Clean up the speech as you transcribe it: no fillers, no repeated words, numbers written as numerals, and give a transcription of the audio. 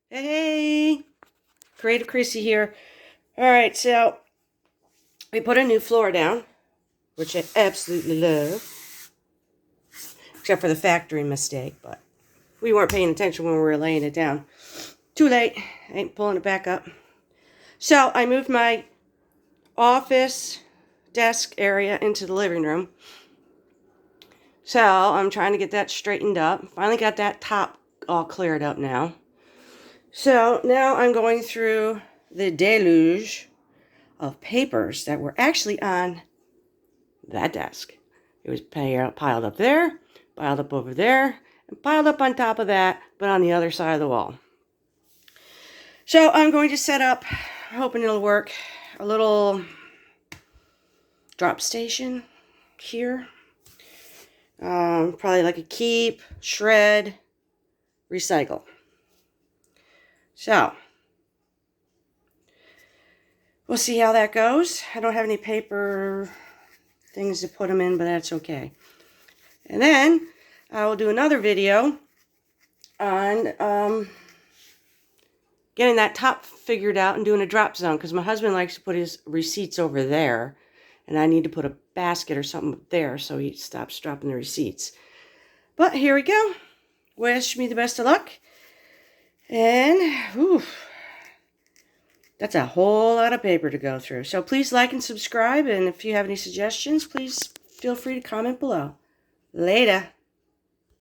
Hey, Creative Chrissy here. Alright, so we put a new floor down, which I absolutely love. Except for the factory mistake, but we weren't paying attention when we were laying it down. Too late. I ain't pulling it back up. So I moved my office desk area into the living room. So I'm trying to get that straightened up. Finally got that top all cleared up now. So now I'm going through the deluge of papers that were actually on that desk. It was piled up there, piled up over there, and piled up on top of that, but on the other side of the wall. So I'm going to set up, hoping it'll work, a little drop station here. Probably like a keep, shred, recycle. So we'll see how that goes. I don't have any paper things to put them in, but that's okay. And then I will do another video on getting that top figured out and doing a drop zone, because my husband likes to put his receipts over there, and I need to put a basket or something up there so he stops dropping the receipts. But here we go. Wish me the best of luck. And whew, that's a whole lot of paper to go through. So please like and subscribe, and if you have any suggestions, please feel free to comment below. Later.